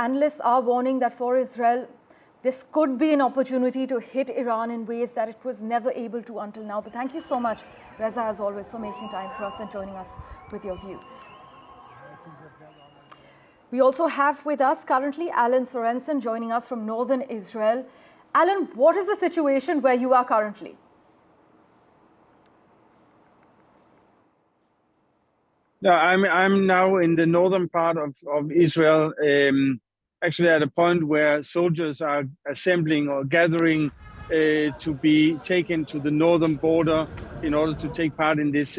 analysts are warning that for Israel, this could be an opportunity to hit Iran in ways that it was never able to until now. But thank you so much, Reza, as always, for making time for us and joining us with your views. We also have with us currently Allan Sorenson joining us from northern Israel. Allan, what is the situation where you are currently? No, I'm now in the northern part of Israel, actually at a point where soldiers are assembling or gathering to be taken to the northern border in order to take part in this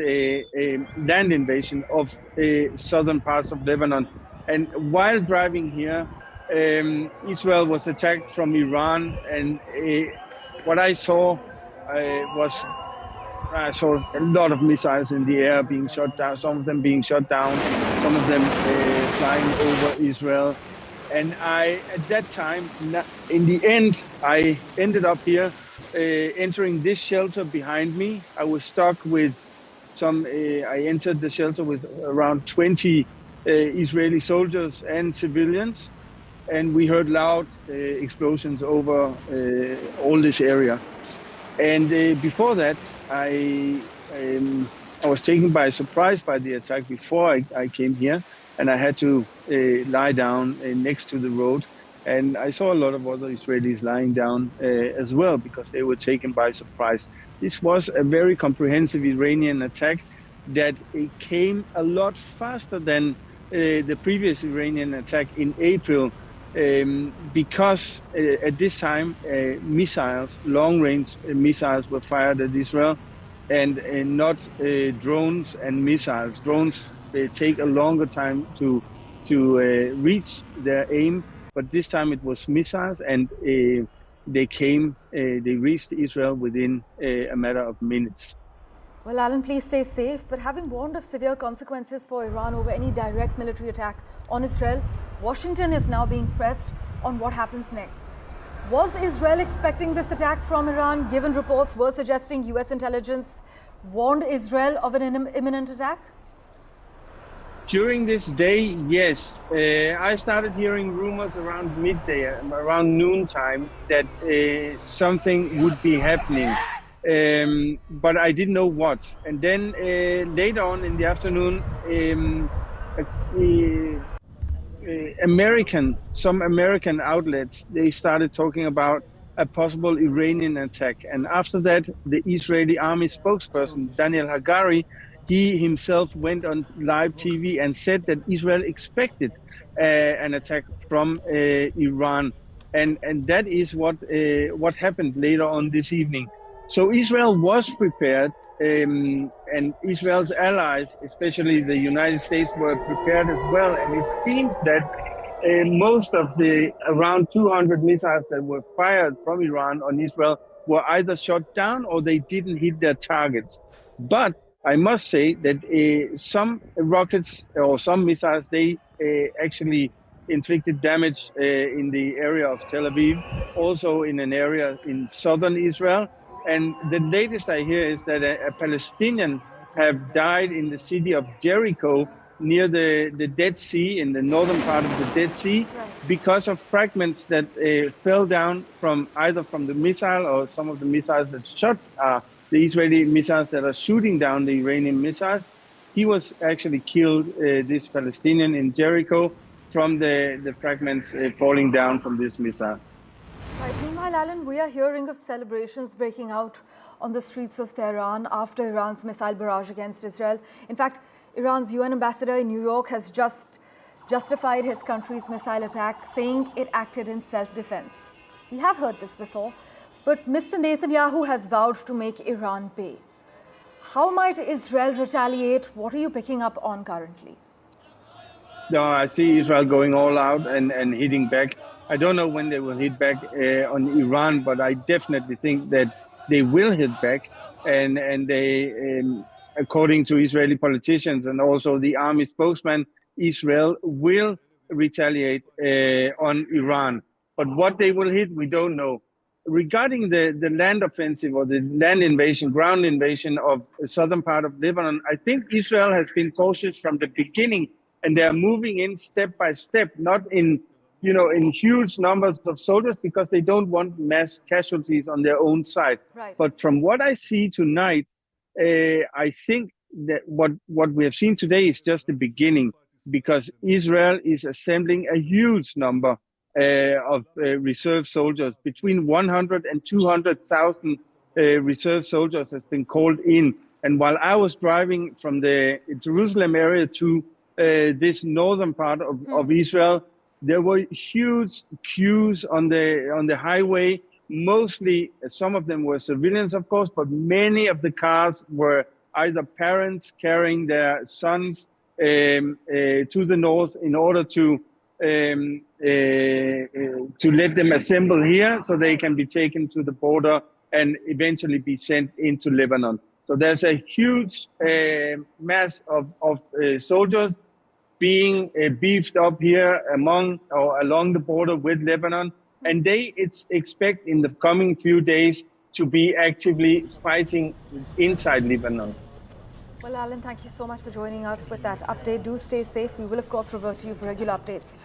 land invasion of southern parts of Lebanon. And while driving here, Israel was attacked from Iran, and what I saw I saw a lot of missiles in the air being shot down, some of them being shot down, some of them flying over Israel. And at that time, in the end, I ended up here, entering this shelter behind me. I was stuck with I entered the shelter with around 20 Israeli soldiers and civilians. And we heard loud explosions over all this area. And before that, I was taken by surprise by the attack before I came here, and I had to lie down next to the road. And I saw a lot of other Israelis lying down as well because they were taken by surprise. This was a very comprehensive Iranian attack that came a lot faster than the previous Iranian attack in April. Because at this time missiles, long-range missiles were fired at Israel, and not drones and missiles. Drones take a longer time to reach their aim, but this time it was missiles, and they reached Israel within a matter of minutes. Well, Allan, please stay safe. But having warned of severe consequences for Iran over any direct military attack on Israel, Washington is now being pressed on what happens next. Was Israel expecting this attack from Iran, given reports were suggesting US intelligence warned Israel of an imminent attack? During this day, yes. I started hearing rumors around midday, around noontime, that something would be happening. But I didn't know what. And then later on in the afternoon, some American outlets, they started talking about a possible Iranian attack. And after that, the Israeli army spokesperson, Daniel Hagari, he himself went on live TV and said that Israel expected an attack from Iran. And that is what happened later on this evening. So Israel was prepared, and Israel's allies, especially the United States, were prepared as well. And it seems that most of the around 200 missiles that were fired from Iran on Israel were either shot down or they didn't hit their targets. But I must say that some rockets or some missiles, they actually inflicted damage in the area of Tel Aviv, also in an area in southern Israel. And the latest I hear is that a Palestinian have died in the city of Jericho near the Dead Sea, in the northern part of the Dead Sea, because of fragments that fell down from either from the missile or some of the missiles that shot the Israeli missiles that are shooting down the Iranian missiles. He was actually killed, this Palestinian, in Jericho from the fragments falling down from this missile. Right. Meanwhile, Allan, we are hearing of celebrations breaking out on the streets of Tehran after Iran's missile barrage against Israel. In fact, Iran's UN ambassador in New York has just justified his country's missile attack, saying it acted in self-defense. We have heard this before, but Mr. Netanyahu has vowed to make Iran pay. How might Israel retaliate? What are you picking up on currently? No, I see Israel going all out and hitting back. I don't know when they will hit back on Iran, but I definitely think that they will hit back. And they, according to Israeli politicians and also the army spokesman, Israel will retaliate on Iran. But what they will hit, we don't know. Regarding the land offensive or the land invasion, ground invasion of the southern part of Lebanon, I think Israel has been cautious from the beginning, and they are moving in step by step, not in in huge numbers of soldiers because they don't want mass casualties on their own side. Right. But from what I see tonight, I think that what we have seen today is just the beginning, because Israel is assembling a huge number of reserve soldiers. Between 100 and 200,000 reserve soldiers has been called in. And while I was driving from the Jerusalem area to this northern part of Israel, there were huge queues on the highway. Mostly, some of them were civilians, of course, but many of the cars were either parents carrying their sons to the north in order to let them assemble here so they can be taken to the border and eventually be sent into Lebanon. So there's a huge mass of soldiers being beefed up here along the border with Lebanon, and they expect in the coming few days to be actively fighting inside Lebanon. Well, Allan, thank you so much for joining us with that update. Do stay safe. We will, of course, revert to you for regular updates.